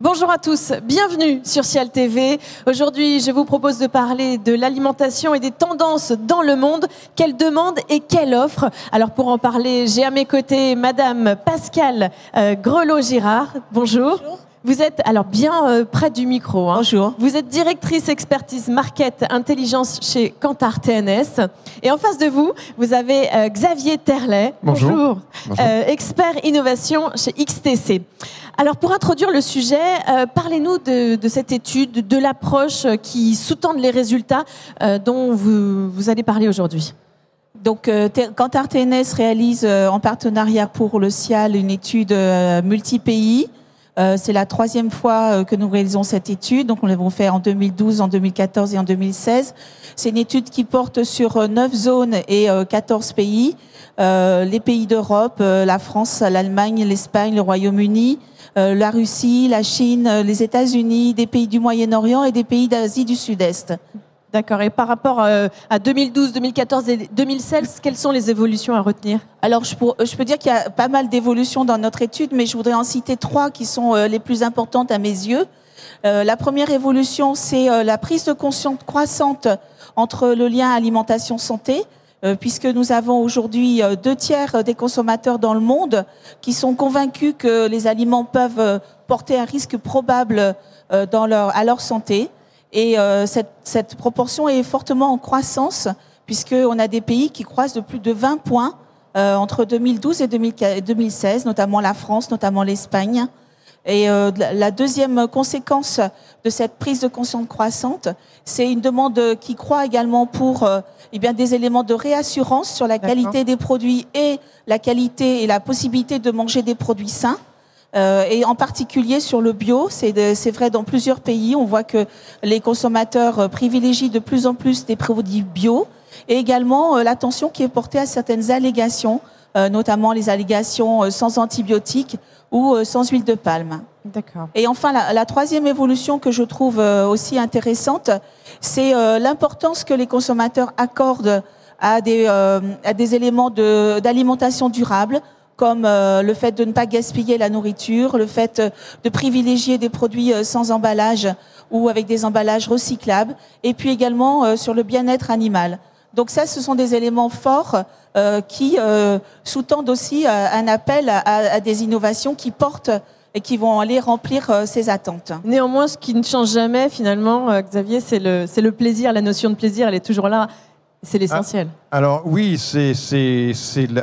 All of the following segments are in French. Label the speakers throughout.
Speaker 1: Bonjour à tous, bienvenue sur Ciel TV. Aujourd'hui, je vous propose de parler de l'alimentation et des tendances dans le monde. Quelle demande et quelle offre? Alors pour en parler, j'ai à mes côtés Madame Pascale Grelot-Girard. Bonjour. Bonjour. Vous êtes alors bien près du micro.
Speaker 2: Bonjour.
Speaker 1: Vous êtes directrice expertise market intelligence chez Kantar TNS. Et en face de vous, vous avez Xavier Terlet.
Speaker 3: Bonjour.
Speaker 1: Bonjour.
Speaker 3: Bonjour.
Speaker 1: Expert innovation chez XTC. Alors pour introduire le sujet, parlez-nous de cette étude, de l'approche qui sous-tend les résultats dont vous allez parler aujourd'hui.
Speaker 2: Donc, Kantar TNS réalise en partenariat pour le CIAL une étude multi-pays. C'est la troisième fois que nous réalisons cette étude. Donc, nous l'avons fait en 2012, en 2014 et en 2016. C'est une étude qui porte sur 9 zones et 14 pays. Les pays d'Europe, la France, l'Allemagne, l'Espagne, le Royaume-Uni, la Russie, la Chine, les États-Unis, des pays du Moyen-Orient et des pays d'Asie du Sud-Est.
Speaker 1: D'accord. Et par rapport à 2012, 2014 et 2016, quelles sont les évolutions à retenir?
Speaker 2: Alors, je peux dire qu'il y a pas mal d'évolutions dans notre étude, mais je voudrais en citer 3 qui sont les plus importantes à mes yeux. La première évolution, c'est la prise de conscience croissante entre le lien alimentation-santé, puisque nous avons aujourd'hui 2/3 des consommateurs dans le monde qui sont convaincus que les aliments peuvent porter un risque probable à leur santé. Et cette proportion est fortement en croissance, puisqu'on a des pays qui croissent de plus de 20 points entre 2012 et 2016, notamment la France, notamment l'Espagne. Et la deuxième conséquence de cette prise de conscience croissante, c'est une demande qui croît également pour des éléments de réassurance sur la qualité des produits et la qualité et la possibilité de manger des produits sains. Et en particulier sur le bio, c'est vrai dans plusieurs pays, on voit que les consommateurs privilégient de plus en plus des produits bio et également l'attention qui est portée à certaines allégations, notamment les allégations sans antibiotiques ou sans huile de palme.
Speaker 1: D'accord.
Speaker 2: Et enfin, la troisième évolution que je trouve aussi intéressante, c'est l'importance que les consommateurs accordent à des éléments d'alimentation durable, comme le fait de ne pas gaspiller la nourriture, le fait de privilégier des produits sans emballage ou avec des emballages recyclables, et puis également sur le bien-être animal. Donc ça, ce sont des éléments forts qui sous-tendent aussi un appel à des innovations qui portent et qui vont aller remplir ces attentes.
Speaker 1: Néanmoins, ce qui ne change jamais, finalement, Xavier, c'est le plaisir. La notion de plaisir, elle est toujours là. C'est l'essentiel.
Speaker 3: Alors oui, c'est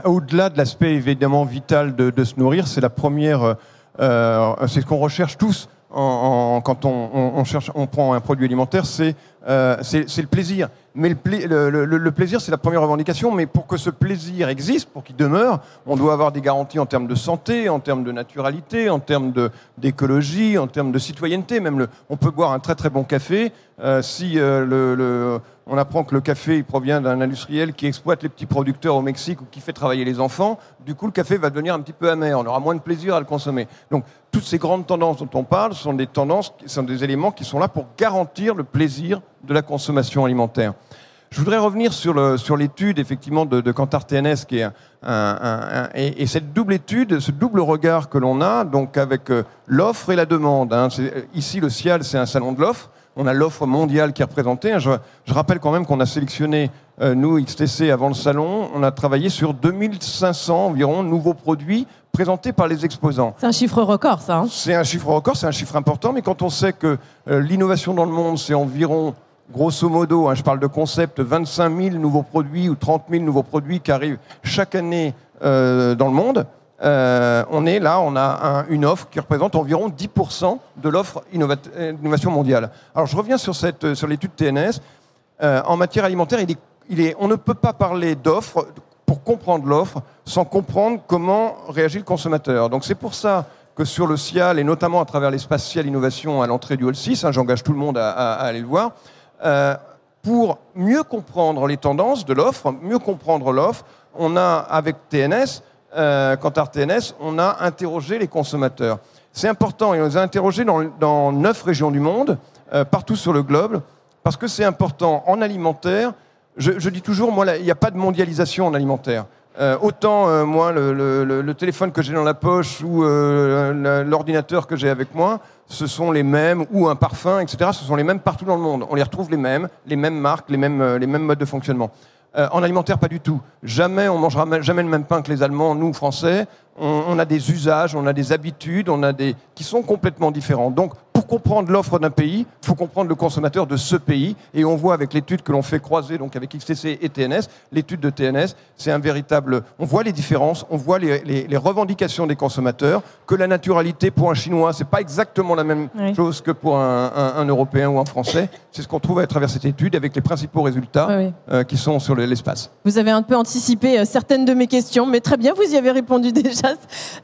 Speaker 3: au-delà de l'aspect évidemment vital de se nourrir, c'est la première, c'est ce qu'on recherche tous quand on prend un produit alimentaire, c'est le plaisir. Mais le plaisir, c'est la première revendication. Mais pour que ce plaisir existe, pour qu'il demeure, on doit avoir des garanties en termes de santé, en termes de naturalité, en termes d'écologie, en termes de citoyenneté. Même on peut boire un très très bon café si on apprend que le café il provient d'un industriel qui exploite les petits producteurs au Mexique ou qui fait travailler les enfants. Du coup, le café va devenir un petit peu amer. On aura moins de plaisir à le consommer. Donc, toutes ces grandes tendances dont on parle sont des éléments qui sont là pour garantir le plaisir de la consommation alimentaire. Je voudrais revenir sur l'étude effectivement de Kantar TNS qui est et cette double étude, ce double regard que l'on a donc avec l'offre et la demande. Ici, le CIAL, c'est un salon de l'offre. On a l'offre mondiale qui est représentée. Je rappelle quand même qu'on a sélectionné, nous, XTC, avant le salon, on a travaillé sur 2500 environ nouveaux produits présentés par les exposants.
Speaker 1: C'est un chiffre record, ça.
Speaker 3: C'est un chiffre record, c'est un chiffre important, mais quand on sait que l'innovation dans le monde, c'est environ, grosso modo, je parle de concept, 25 000 nouveaux produits ou 30 000 nouveaux produits qui arrivent chaque année dans le monde, on a une offre qui représente environ 10% de l'offre innovation mondiale. Alors je reviens sur l'étude TNS. En matière alimentaire, on ne peut pas parler d'offre pour comprendre l'offre sans comprendre comment réagit le consommateur. Donc c'est pour ça que sur le CIAL, et notamment à travers l'espace CIAL Innovation à l'entrée du Hall 6, j'engage tout le monde à aller le voir, pour mieux comprendre les tendances de l'offre, mieux comprendre l'offre, on a avec TNS, Kantar TNS, on a interrogé les consommateurs. C'est important, et on les a interrogés dans 9 régions du monde, partout sur le globe, parce que c'est important en alimentaire. Je dis toujours, moi, il n'y a pas de mondialisation en alimentaire. Moi, le téléphone que j'ai dans la poche ou l'ordinateur que j'ai avec moi, ce sont les mêmes, ou un parfum, etc. Ce sont les mêmes partout dans le monde. On les retrouve les mêmes marques, les mêmes modes de fonctionnement. En alimentaire, pas du tout. Jamais on mangera jamais le même pain que les Allemands, nous, Français. On a des usages, on a des habitudes, qui sont complètement différents. Donc, pour comprendre l'offre d'un pays, il faut comprendre le consommateur de ce pays. Et on voit avec l'étude que l'on fait croiser, donc avec XTC et TNS, l'étude de TNS, c'est un véritable... On voit les différences, on voit les revendications des consommateurs, que la naturalité pour un Chinois, c'est pas exactement la même chose que pour un Européen ou un Français. C'est ce qu'on trouve à travers cette étude, avec les principaux résultats qui sont sur l'espace.
Speaker 1: Vous avez un peu anticipé certaines de mes questions, mais très bien, vous y avez répondu déjà.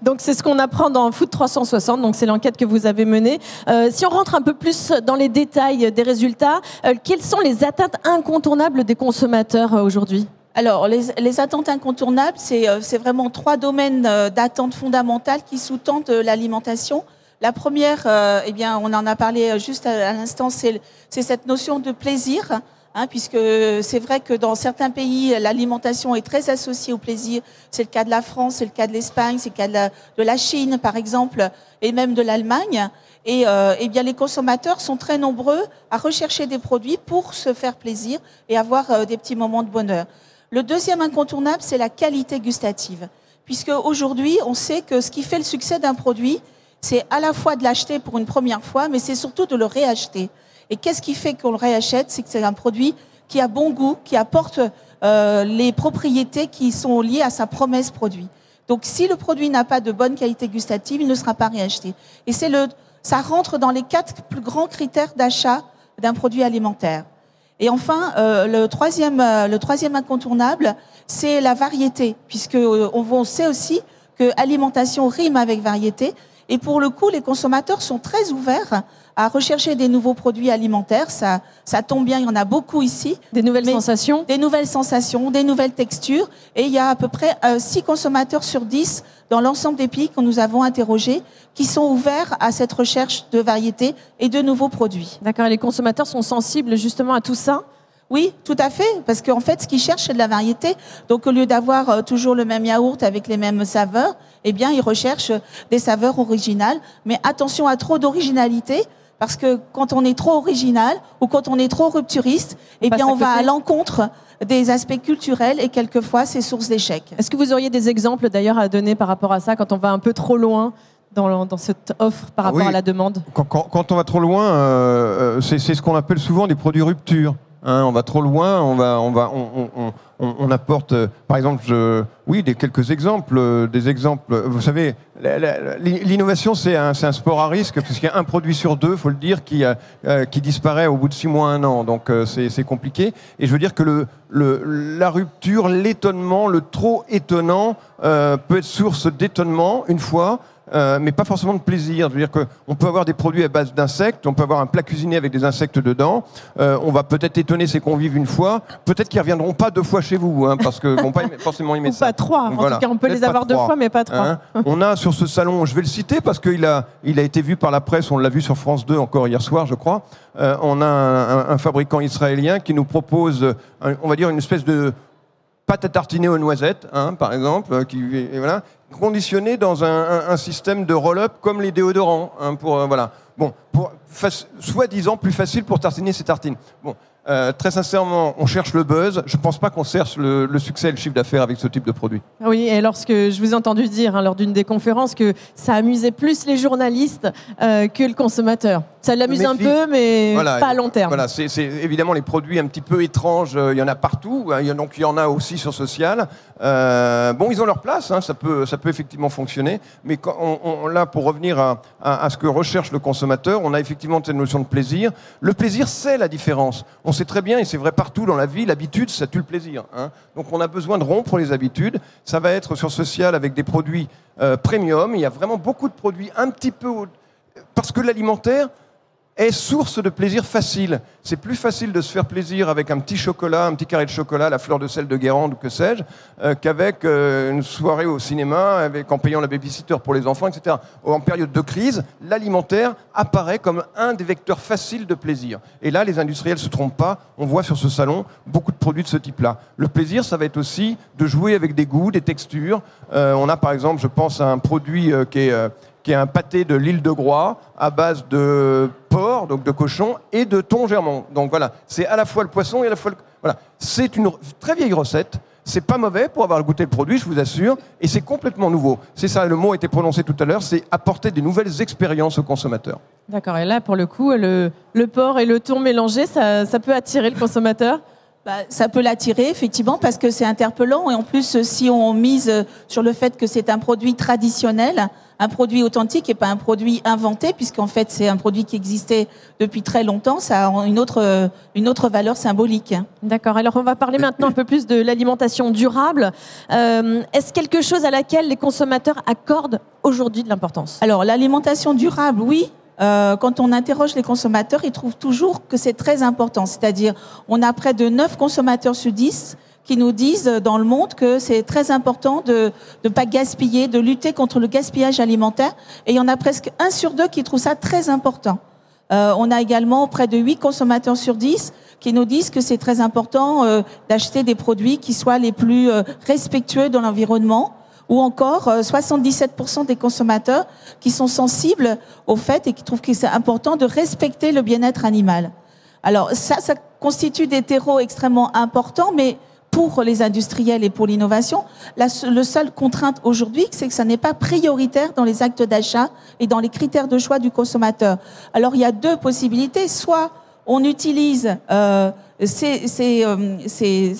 Speaker 1: Donc c'est ce qu'on apprend dans Food 360, donc c'est l'enquête que vous avez menée. Si on rentre un peu plus dans les détails des résultats, quelles sont les atteintes incontournables des consommateurs aujourd'hui ?
Speaker 2: Alors, les attentes incontournables, c'est vraiment 3 domaines d'attentes fondamentales qui sous-tendent l'alimentation. La première, on en a parlé juste à l'instant, c'est cette notion de plaisir. Puisque c'est vrai que dans certains pays, l'alimentation est très associée au plaisir. C'est le cas de la France, c'est le cas de l'Espagne, c'est le cas de la Chine, par exemple, et même de l'Allemagne. Et les consommateurs sont très nombreux à rechercher des produits pour se faire plaisir et avoir des petits moments de bonheur. Le deuxième incontournable, c'est la qualité gustative. Puisque aujourd'hui, on sait que ce qui fait le succès d'un produit, c'est à la fois de l'acheter pour une première fois, mais c'est surtout de le réacheter. Et qu'est-ce qui fait qu'on le réachète? C'est que c'est un produit qui a bon goût, qui apporte les propriétés qui sont liées à sa promesse produit. Donc, si le produit n'a pas de bonne qualité gustative, il ne sera pas réacheté. Et ça rentre dans les 4 plus grands critères d'achat d'un produit alimentaire. Et enfin, le troisième incontournable, c'est la variété, puisque on sait aussi que alimentation rime avec variété. Et pour le coup, les consommateurs sont très ouverts à rechercher des nouveaux produits alimentaires. Ça tombe bien, il y en a beaucoup ici.
Speaker 1: Des nouvelles sensations ?
Speaker 2: Des nouvelles sensations, des nouvelles textures. Et il y a à peu près 6 consommateurs sur 10 dans l'ensemble des pays que nous avons interrogés qui sont ouverts à cette recherche de variété et de nouveaux produits.
Speaker 1: D'accord, et les consommateurs sont sensibles justement à tout ça ?
Speaker 2: Oui, tout à fait, parce qu'en fait, ce qu'ils cherchent, c'est de la variété. Donc, au lieu d'avoir toujours le même yaourt avec les mêmes saveurs, ils recherchent des saveurs originales. Mais attention à trop d'originalité, parce que quand on est trop original ou quand on est trop rupturiste, on va à l'encontre des aspects culturels et quelquefois, c'est source d'échec.
Speaker 1: Est-ce que vous auriez des exemples d'ailleurs à donner par rapport à ça, quand on va un peu trop loin dans cette offre par rapport à la demande ?
Speaker 3: Quand on va trop loin, c'est ce qu'on appelle souvent des produits rupture. On va trop loin, on apporte, par exemple, quelques exemples, des exemples. Vous savez, l'innovation, c'est un sport à risque, puisqu'il y a un produit sur 2, faut le dire, qui disparaît au bout de 6 mois, 1 an. Donc, c'est compliqué. Et je veux dire que la rupture, l'étonnement, le trop étonnant peut être source d'étonnement, une fois, mais pas forcément de plaisir. Je veux dire qu'on peut avoir des produits à base d'insectes, on peut avoir un plat cuisiné avec des insectes dedans, on va peut-être étonner ses convives une fois, peut-être qu'ils ne reviendront pas 2 fois chez vous, parce qu'ils ne vont pas forcément aimer ça.
Speaker 1: Ou pas 3, en tout cas on peut les avoir 2 fois, mais pas 3.
Speaker 3: On a sur ce salon, je vais le citer parce qu'il a été vu par la presse, on l'a vu sur France 2 encore hier soir, je crois, on a un fabricant israélien qui nous propose, on va dire, une espèce de pâte à tartiner aux noisettes, par exemple, conditionné dans un système de roll-up comme les déodorants, soi-disant plus facile pour tartiner ses tartines. Bon, très sincèrement, on cherche le buzz. Je ne pense pas qu'on cherche le succès et le chiffre d'affaires avec ce type de produit.
Speaker 1: Oui, et lorsque je vous ai entendu dire lors d'une des conférences que ça amusait plus les journalistes que le consommateur. Ça l'amuse un peu, mais pas à long terme.
Speaker 3: Voilà, c'est évidemment les produits un petit peu étranges. Il y en a partout. Donc il y en a aussi sur social. Ils ont leur place. Ça peut effectivement fonctionner. Mais là, pour revenir à ce que recherche le consommateur, on a effectivement cette notion de plaisir. Le plaisir, c'est la différence. On sait très bien, et c'est vrai partout dans la vie, l'habitude, ça tue le plaisir. Donc on a besoin de rompre les habitudes. Ça va être sur social avec des produits premium. Il y a vraiment beaucoup de produits un petit peu... Parce que l'alimentaire, est source de plaisir facile. C'est plus facile de se faire plaisir avec un petit chocolat, un petit carré de chocolat, la fleur de sel de Guérande ou que sais-je, qu'avec une soirée au cinéma, en payant la babysitter pour les enfants, etc. En période de crise, l'alimentaire apparaît comme un des vecteurs faciles de plaisir. Et là, les industriels ne se trompent pas. On voit sur ce salon beaucoup de produits de ce type-là. Le plaisir, ça va être aussi de jouer avec des goûts, des textures. On a par exemple, je pense à un produit qui est un pâté de l'île de Groix à base de porc, donc de cochon, et de thon germant. Donc voilà, c'est à la fois le poisson et à la fois le... Voilà. C'est une très vieille recette, c'est pas mauvais pour avoir goûté le produit, je vous assure, et c'est complètement nouveau. C'est ça, le mot a été prononcé tout à l'heure, c'est apporter des nouvelles expériences aux consommateurs.
Speaker 1: D'accord, et là, pour le coup, le porc et le thon mélangés, ça peut attirer le consommateur ?
Speaker 2: Ça peut l'attirer, effectivement, parce que c'est interpellant. Et en plus, si on mise sur le fait que c'est un produit traditionnel, un produit authentique et pas un produit inventé, puisqu'en fait, c'est un produit qui existait depuis très longtemps, ça a une autre valeur symbolique.
Speaker 1: D'accord. Alors, on va parler maintenant un peu plus de l'alimentation durable. Est-ce quelque chose à laquelle les consommateurs accordent aujourd'hui de l'importance ?
Speaker 2: Alors, l'alimentation durable, oui. Quand on interroge les consommateurs, ils trouvent toujours que c'est très important. C'est-à-dire, on a près de 9 consommateurs sur 10 qui nous disent dans le monde que c'est très important de ne pas gaspiller, de lutter contre le gaspillage alimentaire. Et il y en a presque 1 sur 2 qui trouvent ça très important. On a également près de 8 consommateurs sur 10 qui nous disent que c'est très important d'acheter des produits qui soient les plus respectueux de l'environnement. Ou encore 77% des consommateurs qui sont sensibles au fait et qui trouvent que c'est important de respecter le bien-être animal. Alors ça constitue des terreaux extrêmement importants, mais pour les industriels et pour l'innovation, le seule contrainte aujourd'hui, c'est que ça n'est pas prioritaire dans les actes d'achat et dans les critères de choix du consommateur. Alors il y a 2 possibilités, soit on utilise ces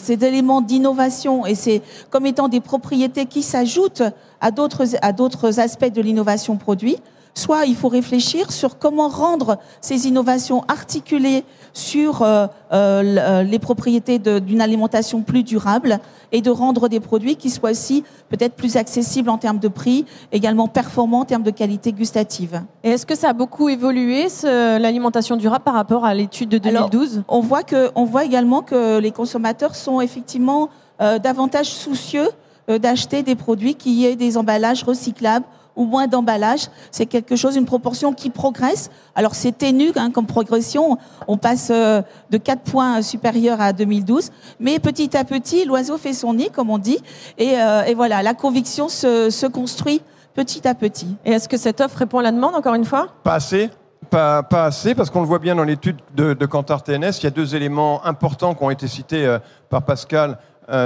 Speaker 2: éléments d'innovation et c'est comme étant des propriétés qui s'ajoutent à d'autres aspects de l'innovation produit. Soit il faut réfléchir sur comment rendre ces innovations articulées sur les propriétés d'une alimentation plus durable et de rendre des produits qui soient aussi peut-être plus accessibles en termes de prix, également performants en termes de qualité gustative.
Speaker 1: Et est-ce que ça a beaucoup évolué, l'alimentation durable, par rapport à l'étude de 2012 ?
Speaker 2: Alors, on voit également que les consommateurs sont effectivement davantage soucieux d'acheter des produits qui aient des emballages recyclables ou moins d'emballage. C'est quelque chose, une proportion qui progresse. Alors c'est ténu comme progression, on passe de 4 points supérieurs à 2012, mais petit à petit, l'oiseau fait son nid, comme on dit, et voilà, la conviction se construit petit à petit.
Speaker 1: Et est-ce que cette offre répond à la demande, encore une fois ?
Speaker 3: Pas assez. Pas assez, parce qu'on le voit bien dans l'étude de Kantar TNS, il y a 2 éléments importants qui ont été cités par Pascal.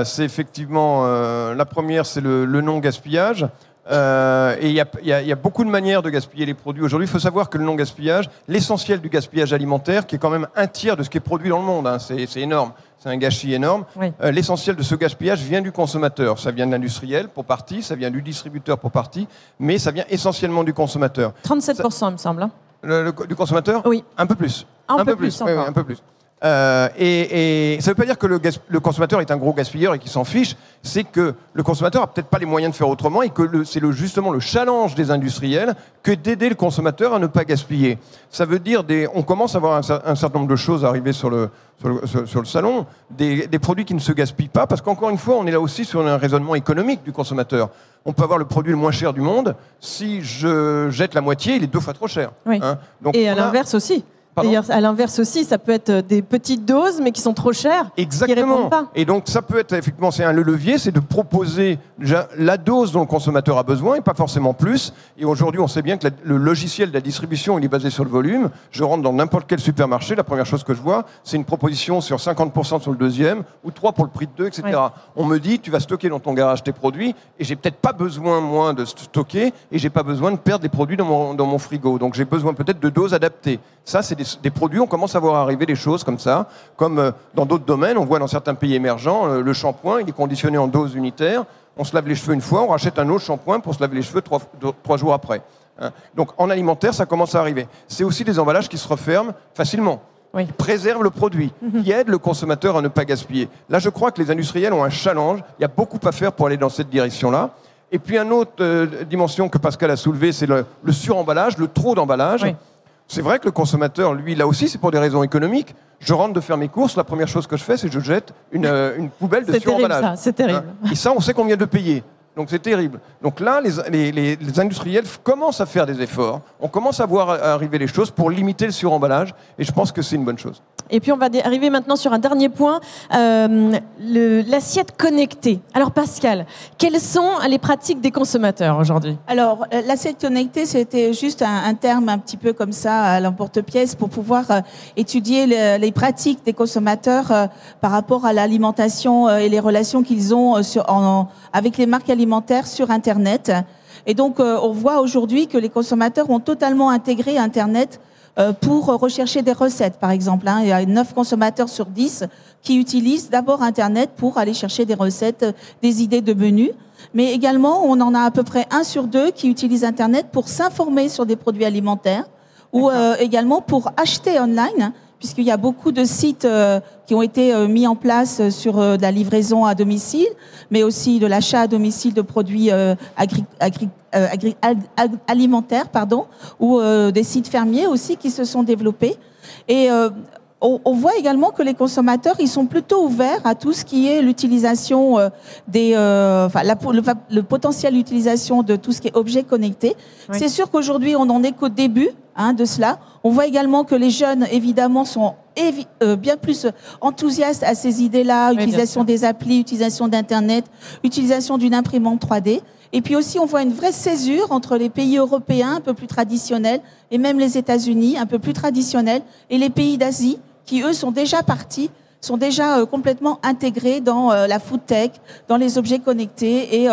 Speaker 3: C'est effectivement, la première, c'est le non-gaspillage. Et il y a beaucoup de manières de gaspiller les produits. Aujourd'hui, il faut savoir que le non-gaspillage, l'essentiel du gaspillage alimentaire, qui est quand même 1/3 de ce qui est produit dans le monde, hein, c'est énorme, c'est un gâchis énorme. Oui. L'essentiel de ce gaspillage vient du consommateur. Ça vient de l'industriel pour partie, ça vient du distributeur pour partie, mais ça vient essentiellement du consommateur.
Speaker 1: 37%, il me semble.
Speaker 3: Du consommateur ?
Speaker 1: Oui.
Speaker 3: Un peu plus.
Speaker 1: Un peu plus.
Speaker 3: Oui, un peu plus. Et ça ne veut pas dire que le consommateur est un gros gaspilleur et qu'il s'en fiche, c'est que le consommateur n'a peut-être pas les moyens de faire autrement et que c'est justement le challenge des industriels que d'aider le consommateur à ne pas gaspiller. Ça veut dire, on commence à voir un certain nombre de choses arriver sur le salon, des produits qui ne se gaspillent pas, parce qu'encore une fois, on est là aussi sur un raisonnement économique du consommateur. On peut avoir le produit le moins cher du monde, si je jette la moitié, il est 2 fois trop cher.
Speaker 1: Oui.
Speaker 3: Hein. Donc,
Speaker 1: et à l'inverse aussi. D'ailleurs, à l'inverse aussi, ça peut être des petites doses, mais qui sont trop chères.
Speaker 3: Exactement.
Speaker 1: Qui répondent pas.
Speaker 3: Et donc, ça peut être effectivement, le levier, c'est de proposer la dose dont le consommateur a besoin et pas forcément plus. Et aujourd'hui, on sait bien que le logiciel de la distribution, il est basé sur le volume. Je rentre dans n'importe quel supermarché, la première chose que je vois, c'est une proposition sur 50% sur le deuxième ou 3 pour le prix de 2, etc. Ouais. On me dit, tu vas stocker dans ton garage tes produits et j'ai peut-être pas besoin, moi, de stocker et j'ai pas besoin de perdre des produits dans mon frigo. Donc, j'ai besoin peut-être de doses adaptées. Ça, c'est des produits, on commence à voir arriver des choses comme ça, comme dans d'autres domaines, on voit dans certains pays émergents, le shampoing, il est conditionné en doses unitaires, on se lave les cheveux une fois, on rachète un autre shampoing pour se laver les cheveux 3 jours après. Hein. Donc en alimentaire, ça commence à arriver. C'est aussi des emballages qui se referment facilement, qui préservent le produit, qui aident le consommateur à ne pas gaspiller. Là, je crois que les industriels ont un challenge, il y a beaucoup à faire pour aller dans cette direction-là. Et puis une autre dimension que Pascal a soulevée, c'est le suremballage, le trop d'emballage. Oui. C'est vrai que le consommateur, lui, là aussi, c'est pour des raisons économiques. Je rentre de faire mes courses, la première chose que je fais, c'est que je jette une poubelle de suremballage.
Speaker 1: C'est terrible.
Speaker 3: Et ça, on sait qu'on vient de payer. Donc c'est terrible. Donc là, les industriels commencent à faire des efforts. On commence à voir arriver les choses pour limiter le suremballage. Et je pense que c'est une bonne chose.
Speaker 1: Et puis on va arriver maintenant sur un dernier point, l'assiette connectée. Alors Pascal, quelles sont les pratiques des consommateurs aujourd'hui?
Speaker 2: Alors, l'assiette connectée, c'était juste un terme un petit peu comme ça à l'emporte-pièce pour pouvoir étudier les pratiques des consommateurs par rapport à l'alimentation et les relations qu'ils ont avec les marques alimentaires sur Internet. Et donc, on voit aujourd'hui que les consommateurs ont totalement intégré Internet pour rechercher des recettes, par exemple. Il y a 9 consommateurs sur 10 qui utilisent d'abord Internet pour aller chercher des recettes, des idées de menus. Mais également, on en a à peu près 1 sur 2 qui utilisent Internet pour s'informer sur des produits alimentaires ou également pour acheter online, puisqu'il y a beaucoup de sites qui ont été mis en place sur de la livraison à domicile, mais aussi de l'achat à domicile de produits alimentaires, ou des sites fermiers aussi qui se sont développés. Et on voit également que les consommateurs, ils sont plutôt ouverts à tout ce qui est l'utilisation le potentiel d'utilisation de tout ce qui est objets connectés. Oui. C'est sûr qu'aujourd'hui, on n'en est qu'au début de cela. On voit également que les jeunes, évidemment, sont bien plus enthousiastes à ces idées-là, oui, utilisation des applis, utilisation d'Internet, utilisation d'une imprimante 3D. Et puis aussi, on voit une vraie césure entre les pays européens un peu plus traditionnels et même les États-Unis un peu plus traditionnels et les pays d'Asie qui, eux, sont déjà partis, sont déjà complètement intégrés dans la food tech, dans les objets connectés. Et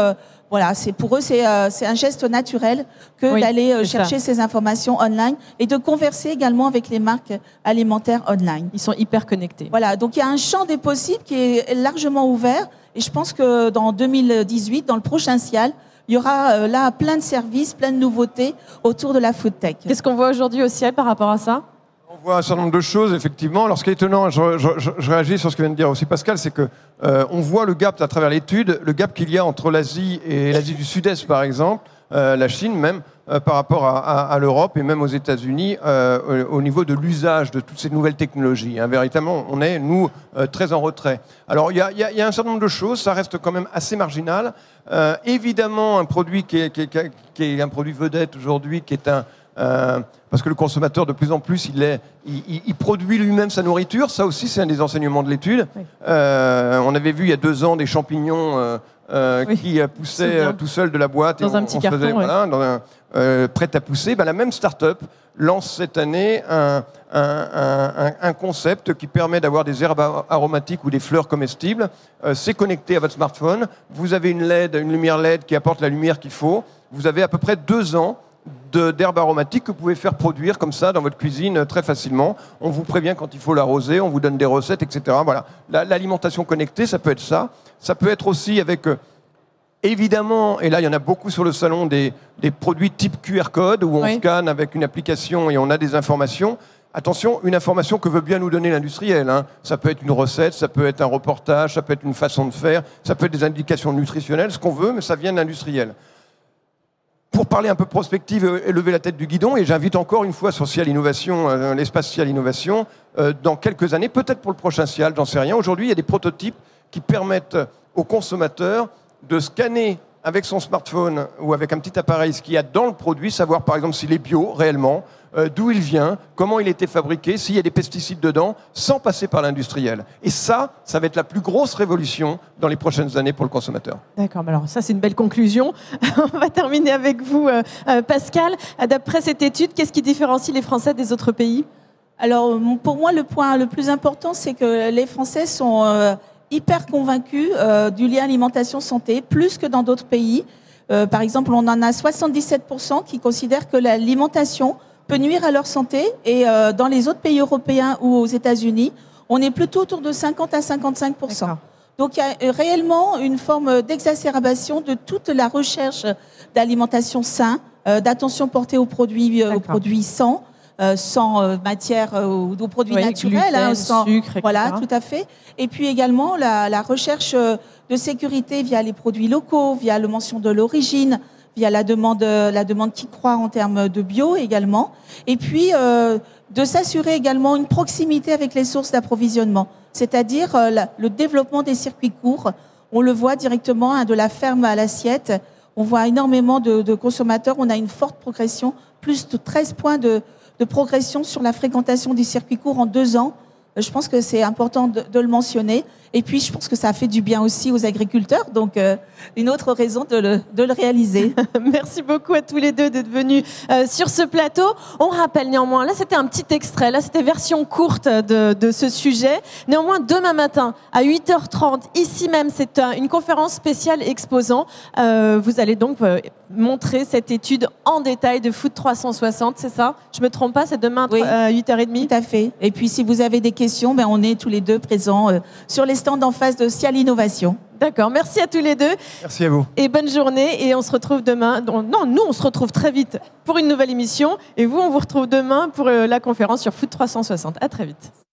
Speaker 2: voilà, pour eux, c'est un geste naturel que d'aller chercher ces informations online et de converser également avec les marques alimentaires online.
Speaker 1: Ils sont hyper connectés.
Speaker 2: Voilà, donc il y a un champ des possibles qui est largement ouvert. Et je pense que dans 2018, dans le prochain CIAL, il y aura là plein de services, plein de nouveautés autour de la food tech.
Speaker 1: Qu'est-ce qu'on voit aujourd'hui au CIAL par rapport à ça?
Speaker 3: On voit un certain nombre de choses, effectivement. Alors, ce qui est étonnant, je réagis sur ce que vient de dire aussi Pascal, c'est que on voit le gap à travers l'étude, le gap qu'il y a entre l'Asie et l'Asie du Sud-Est, par exemple, la Chine même, par rapport à l'Europe et même aux États-Unis, au niveau de l'usage de toutes ces nouvelles technologies. Véritablement, on est, nous, très en retrait. Alors, il y a un certain nombre de choses, ça reste quand même assez marginal. Évidemment, un produit qui est un produit vedette aujourd'hui, qui est parce que le consommateur, de plus en plus, il produit lui-même sa nourriture. Ça aussi, c'est un des enseignements de l'étude. Oui. On avait vu il y a 2 ans des champignons qui poussaient tout seuls de la boîte.
Speaker 1: Dans un petit carton,
Speaker 3: prêt à pousser. La même start-up lance cette année un concept qui permet d'avoir des herbes aromatiques ou des fleurs comestibles. C'est connecté à votre smartphone. Vous avez une lumière LED qui apporte la lumière qu'il faut. Vous avez à peu près 2 ans d'herbes aromatiques que vous pouvez faire produire comme ça dans votre cuisine très facilement. On vous prévient quand il faut l'arroser, on vous donne des recettes, etc. Voilà. L'alimentation connectée, ça peut être ça. Ça peut être aussi avec, évidemment, et là il y en a beaucoup sur le salon, des produits type QR code où on scanne avec une application et on a des informations. Attention, une information que veut bien nous donner l'industriel. Ça peut être une recette, ça peut être un reportage, ça peut être une façon de faire, ça peut être des indications nutritionnelles, ce qu'on veut, mais ça vient de l'industriel. Pour parler un peu prospective et lever la tête du guidon, et j'invite encore une fois sur CIAL Innovation, l'espace CIAL Innovation, dans quelques années, peut-être pour le prochain CIAL, j'en sais rien. Aujourd'hui, il y a des prototypes qui permettent aux consommateurs de scanner avec son smartphone ou avec un petit appareil ce qu'il y a dans le produit, savoir par exemple s'il est bio réellement, d'où il vient, comment il a été fabriqué, s'il y a des pesticides dedans, sans passer par l'industriel. Et ça va être la plus grosse révolution dans les prochaines années pour le consommateur.
Speaker 1: D'accord, alors ça c'est une belle conclusion. On va terminer avec vous, Pascal. D'après cette étude, qu'est-ce qui différencie les Français des autres pays?
Speaker 2: Alors pour moi, le point le plus important, c'est que les Français sont hyper convaincus du lien alimentation-santé, plus que dans d'autres pays. Par exemple, on en a 77% qui considèrent que l'alimentation peut nuire à leur santé. Et dans les autres pays européens ou aux États-Unis, on est plutôt autour de 50 à 55%. Donc il y a réellement une forme d'exacerbation de toute la recherche d'alimentation saine, d'attention portée aux produits sans matière ou aux produits naturels,
Speaker 1: gluten, sans sucre, etc.
Speaker 2: Voilà, tout à fait. Et puis également la recherche de sécurité via les produits locaux, via la mention de l'origine, via la demande qui croît en termes de bio également. Et puis, de s'assurer également une proximité avec les sources d'approvisionnement, c'est-à-dire le développement des circuits courts. On le voit directement de la ferme à l'assiette. On voit énormément de consommateurs. On a une forte progression, plus de 13 points de progression sur la fréquentation du circuit court en 2 ans. Je pense que c'est important de le mentionner. Et puis, je pense que ça a fait du bien aussi aux agriculteurs. Donc, une autre raison de le réaliser.
Speaker 1: Merci beaucoup à tous les deux d'être venus sur ce plateau. On rappelle néanmoins, là, c'était un petit extrait. Là, c'était version courte de ce sujet. Néanmoins, demain matin, à 8h30, ici même, c'est une conférence spéciale exposant. Vous allez donc montrer cette étude en détail de Food 360, c'est ça? Je me trompe pas, c'est demain à 8h30?
Speaker 2: Tout à fait. Et puis, si vous avez des questions, on est tous les deux présents sur les stands en face de Cial Innovation.
Speaker 1: D'accord, merci à tous les deux.
Speaker 3: Merci à vous.
Speaker 1: Et bonne journée. Et on se retrouve demain. Non, nous, on se retrouve très vite pour une nouvelle émission. Et vous, on vous retrouve demain pour la conférence sur Food 360. À très vite.